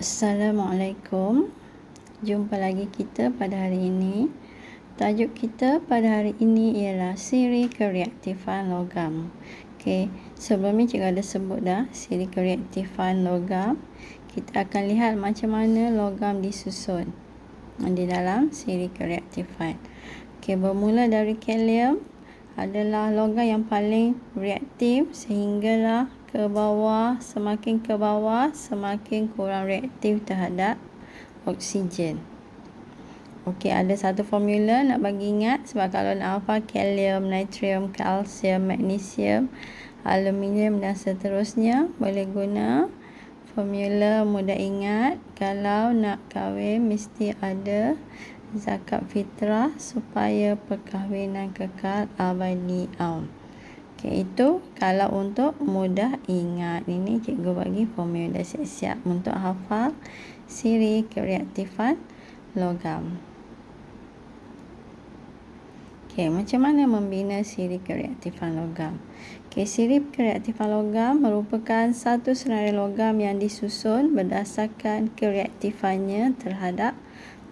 Assalamualaikum. Jumpa lagi kita pada hari ini. Tajuk kita pada hari ini ialah siri kereaktifan logam. Okey, sebelum ni cikgu ada sebut dah siri kereaktifan logam. Kita akan lihat macam mana logam disusun di dalam siri kereaktifan. Okey, bermula dari kalium adalah logam yang paling reaktif sehinggalah ke bawah, semakin ke bawah semakin kurang reaktif terhadap oksigen. Okey, ada satu formula nak bagi ingat, sebab kalau nak hafal kalium, natrium, kalsium, magnesium, aluminium dan seterusnya, boleh guna formula mudah ingat. Kalau nak kahwin mesti ada zakat fitrah supaya perkahwinan kekal abadi. Okey, itu kalau untuk mudah ingat. Ini cikgu bagi formula, dah siap-siap untuk hafal siri kereaktifan logam. Okey, macam mana membina siri kereaktifan logam? Okey, siri kereaktifan logam merupakan satu senarai logam yang disusun berdasarkan kereaktifannya terhadap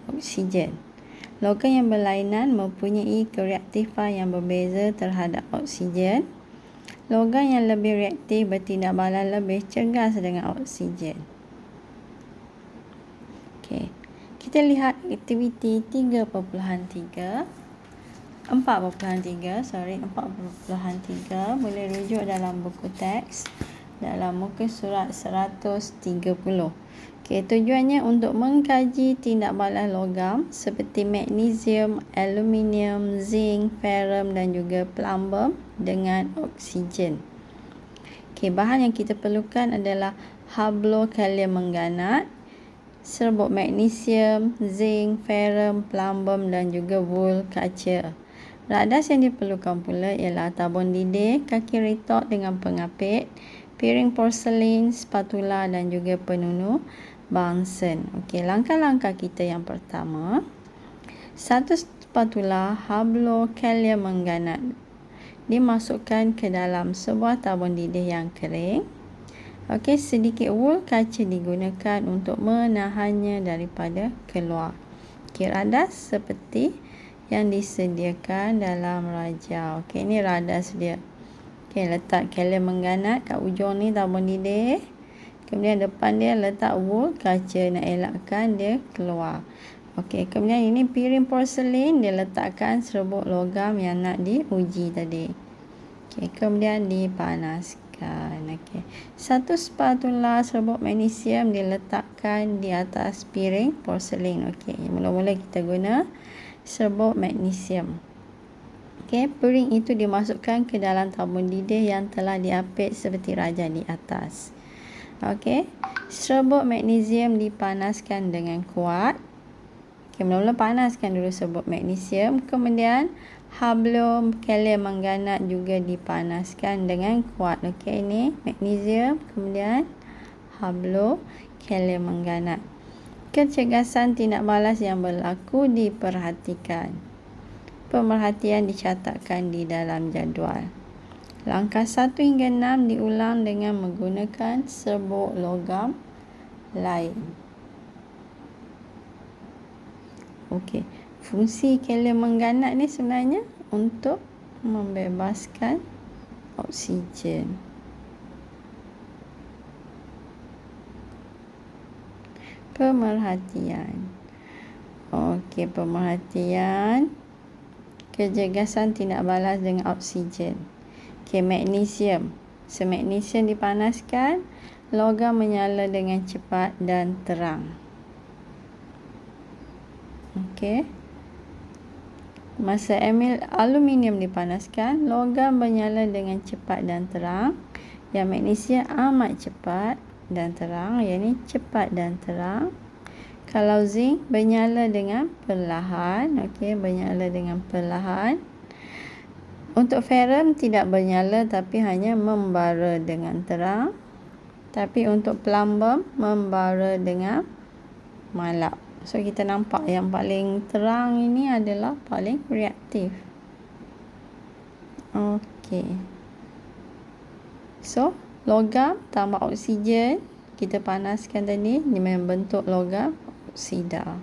oksigen. Logam yang berlainan mempunyai kereaktifan yang berbeza terhadap oksigen. Logam yang lebih reaktif bertindak balas lebih cergas dengan oksigen. Okey, kita lihat aktiviti 4.3, boleh rujuk dalam buku teks dalam muka surat 130. Okey, tujuannya untuk mengkaji tindak balas logam seperti magnesium, aluminium, zinc, ferrum dan juga plumbum dengan oksigen. Okey, bahan yang kita perlukan adalah hablokalium mengganat, serbuk magnesium, zinc, ferrum, plumbum dan juga wool kaca. Radas yang diperlukan pula ialah tabung didih, kaki retok dengan pengapit, piring porselin, spatula dan juga penunu Bunsen. Okey, langkah-langkah kita yang pertama, satu spatula hablokalium mengganat dimasukkan ke dalam sebuah tabung didih yang kering. Okey, sedikit wool kaca digunakan untuk menahannya daripada keluar. Okey, radas seperti yang disediakan dalam rajau. Okey, ini radas dia. Okey, letak kalium mengganat kat ujung ni tabung didih. Kemudian depan dia letak wool kaca nak elakkan dia keluar. Okey, kemudian ini piring porselin, dia letakkan serbuk logam yang nak diuji tadi. Okey, kemudian dipanaskan. Okey, satu spatula serbuk magnesium diletakkan di atas piring porselin. Okey, mula-mula kita guna serbuk magnesium. Okey, piring itu dimasukkan ke dalam tabung didih yang telah diapit seperti raja di atas. Okey, serbuk magnesium dipanaskan dengan kuat. Okey, mula-mula panaskan dulu serbuk magnesium, kemudian hablokalium mengganat juga dipanaskan dengan kuat. Okey, ini magnesium, kemudian hablokalium mengganat. Kecergasan tindak balas yang berlaku diperhatikan. Pemerhatian dicatatkan di dalam jadual. Langkah 1 hingga 6 diulang dengan menggunakan serbuk logam lain. Okey, fungsi kalium mengganat ni sebenarnya untuk membebaskan oksigen. Pemerhatian. Okey, pemerhatian. Kecergasan tindak balas dengan oksigen. Okey, magnesium. Magnesium dipanaskan, logam menyala dengan cepat dan terang. Okey. Masa aluminium dipanaskan, logam menyala dengan cepat dan terang. Yang magnesium amat cepat dan terang, yang ini cepat dan terang. Kalau zinc bernyala dengan perlahan. Okey, bernyala dengan perlahan. Untuk ferrum tidak bernyala tapi hanya membara dengan terang. Tapi untuk plumbum membara dengan malap. So kita nampak yang paling terang ini adalah paling reaktif. Okey. So logam tambah oksigen kita panaskan tadi, dia membentuk logam oksida.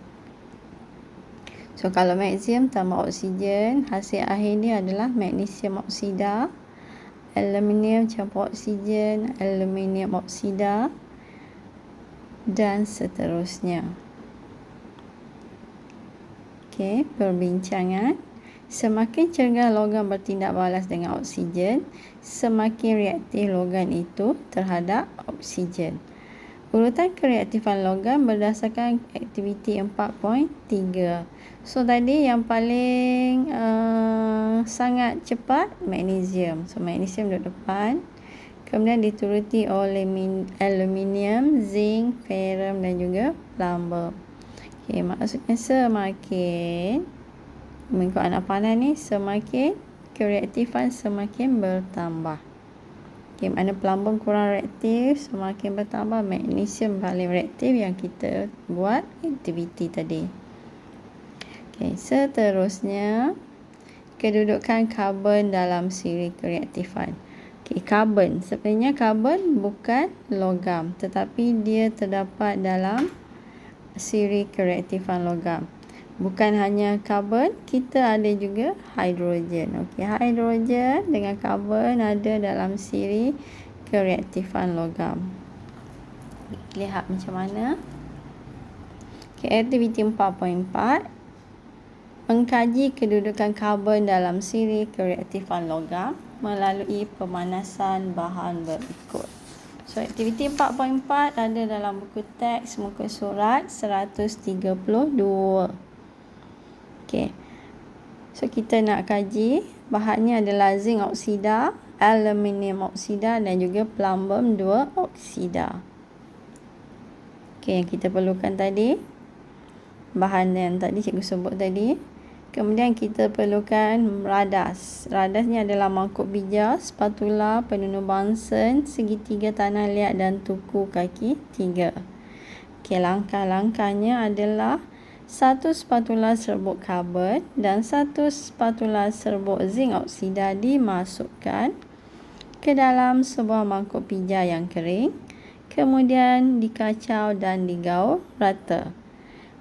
So kalau magnesium tambah oksigen, hasil akhir dia adalah magnesium oksida, aluminium campur oksigen, aluminium oksida, dan seterusnya. Okey, perbincangan. Semakin cergas logam bertindak balas dengan oksigen, semakin reaktif logam itu terhadap oksigen. Urutan kereaktifan logam berdasarkan aktiviti 4.3. So tadi yang paling sangat cepat magnesium. So magnesium duduk depan. Kemudian dituruti oleh aluminium, zinc, ferrum dan juga plumbum. Okey, maksudnya semakin mengikut anak panah ni, semakin kereaktifan semakin bertambah. Okay, mana plumbum kurang reaktif, semakin bertambah magnesium paling reaktif yang kita buat aktiviti tadi. Okay, seterusnya kedudukan karbon dalam siri kereaktifan. Okay, karbon. Sebenarnya karbon bukan logam, tetapi dia terdapat dalam siri kereaktifan logam. Bukan hanya karbon, kita ada juga hidrogen. Okey, hidrogen dengan karbon ada dalam siri kereaktifan logam. Lihat macam mana. Okey, aktiviti 4.4 mengkaji kedudukan karbon dalam siri kereaktifan logam melalui pemanasan bahan berikut. So, aktiviti 4.4 ada dalam buku teks muka surat 132. Okey. So kita nak kaji bahannya adalah zinc oksida, aluminium oksida dan juga plumbum 2 oksida. Okey, yang kita perlukan tadi bahan yang tadi cikgu sebut tadi. Kemudian kita perlukan radas. Radas ni adalah mangkuk bija, spatula, penunu Bunsen, segitiga tanah liat dan tuku kaki 3. Okey, langkah-langkahnya adalah 1 spatula serbuk karbon dan 1 spatula serbuk zinc oksida dimasukkan ke dalam sebuah mangkuk pija yang kering, kemudian dikacau dan digaul rata.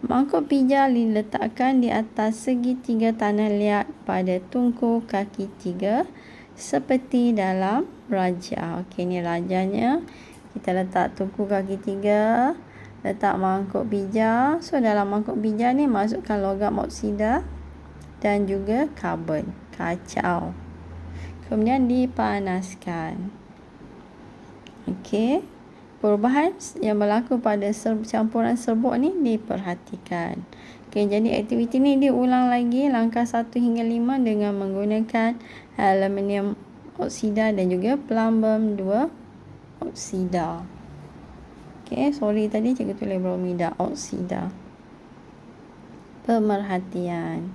Mangkuk pija diletakkan di atas segitiga tanah liat pada tungku kaki 3 seperti dalam raja. Okey, ni rajanya. Kita letak tungku kaki 3. Letak mangkuk pija. So dalam mangkuk pija ni masukkan logam oksida dan juga karbon. Kacau. Kemudian dipanaskan. Okey. Perubahan yang berlaku pada campuran serbuk ni diperhatikan. Okey, jadi aktiviti ni diulang lagi langkah 1 hingga 5 dengan menggunakan aluminium oksida dan juga plumbum 2 oksida. Okey, sorry tadi cikgu tulis bromida oksida. Pemerhatian.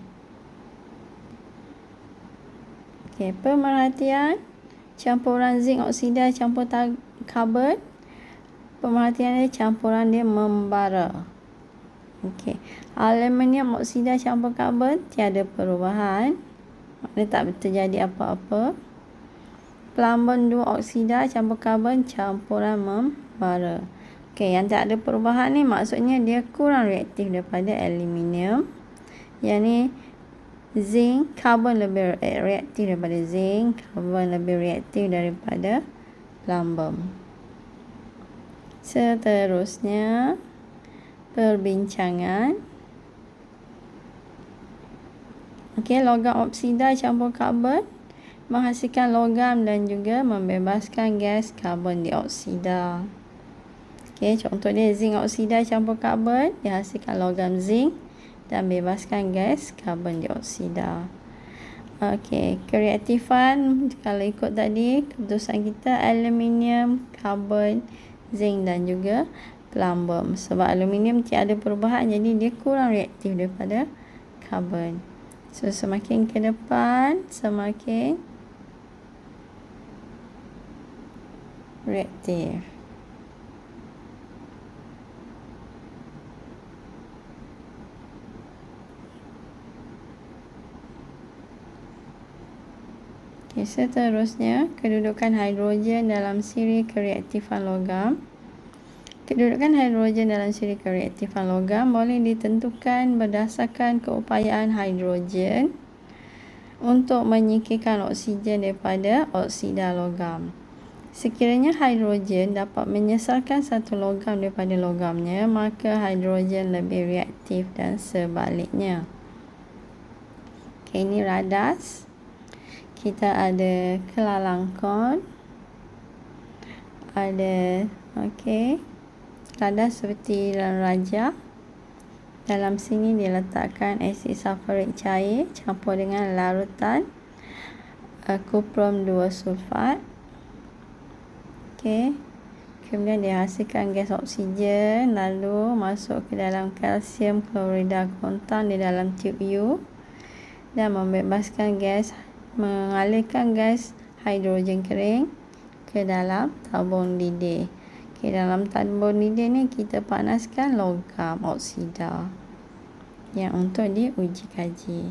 Okey, pemerhatian campuran zinc oksida campur karbon. Pemerhatian dia campuran dia membara. Okey, aluminium oksida campur karbon tiada perubahan. Maknanya tak terjadi apa-apa. Plumbum 2 oksida campur karbon campuran membara. Okey, yang tak ada perubahan ni maksudnya dia kurang reaktif daripada aluminium. Yang ni zinc, karbon lebih reaktif daripada zinc, karbon lebih reaktif daripada plumbum. Seterusnya perbincangan. Okey, logam oksida campur karbon menghasilkan logam dan juga membebaskan gas karbon dioksida. Okey, contoh dia zinc oksida campur karbon dihasilkan logam zinc dan bebaskan gas karbon dioksida. Okey, kereaktifan kalau ikut tadi keputusan kita aluminium, karbon, zinc dan juga plumbum. Sebab aluminium tiada perubahan jadi dia kurang reaktif daripada karbon. So semakin ke depan semakin reaktif. Okay, seterusnya kedudukan hidrogen dalam siri kereaktifan logam. Kedudukan hidrogen dalam siri kereaktifan logam boleh ditentukan berdasarkan keupayaan hidrogen untuk menyingkirkan oksigen daripada oksida logam. Sekiranya hidrogen dapat menyesarkan satu logam daripada logamnya, maka hidrogen lebih reaktif dan sebaliknya. Okay, ini radas. Kita ada kelalangkon. Ada, radas seperti dalam raja. Dalam sini diletakkan asid sulfurik cair campur dengan larutan kuprum 2 sulfat. Kemudian dihasilkan gas oksigen, lalu masuk ke dalam kalsium klorida kontan di dalam tube U dan mengalirkan gas hidrogen kering ke dalam tabung didih. Dalam tabung didih ni kita panaskan logam oksida yang untuk diuji kaji.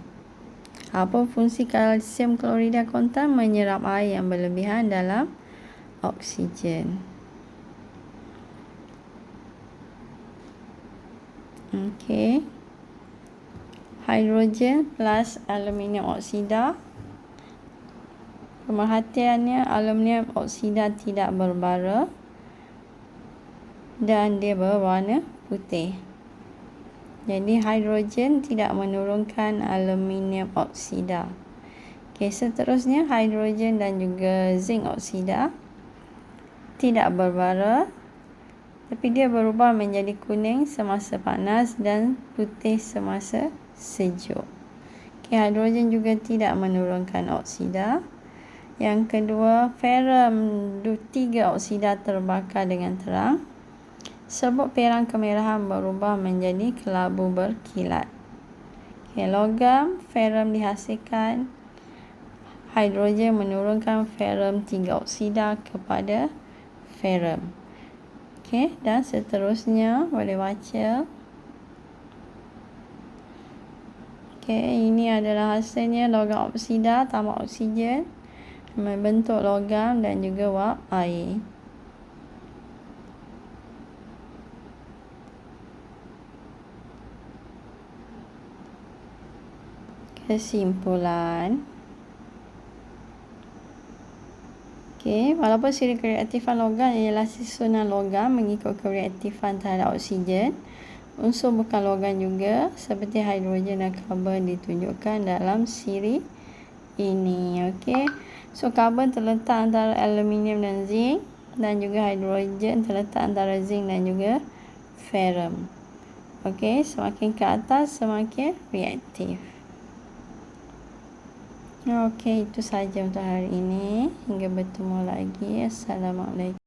Apa fungsi kalsium klorida kontan? Menyerap air yang berlebihan dalam oksigen. Hidrogen plus aluminium oksida. Pemerhatiannya, aluminium oksida tidak berbara dan dia berwarna putih. Jadi hidrogen tidak menurunkan aluminium oksida. Seterusnya hidrogen dan juga zinc oksida tidak berbara, tapi dia berubah menjadi kuning semasa panas dan putih semasa sejuk. Hidrogen juga tidak menurunkan oksida. Yang kedua, ferrum 3 oksida terbakar dengan terang. Sebut perang kemerahan berubah menjadi kelabu berkilat. Logam, ferrum dihasilkan. Hidrogen menurunkan ferrum 3 oksida kepada ferrum. Dan seterusnya boleh baca. Ini adalah hasilnya logam oksida tambah oksigen membentuk logam dan juga wap air. Kesimpulan. Walaupun siri kereaktifan logam ialah susunan logam mengikut kereaktifan terhadap oksigen, unsur bukan logam juga seperti hidrogen dan karbon ditunjukkan dalam siri ini. So karbon terletak antara aluminium dan zinc, dan juga hidrogen terletak antara zinc dan juga ferrum. Semakin ke atas semakin reaktif. Itu sahaja untuk hari ini. Hingga bertemu lagi. Assalamualaikum.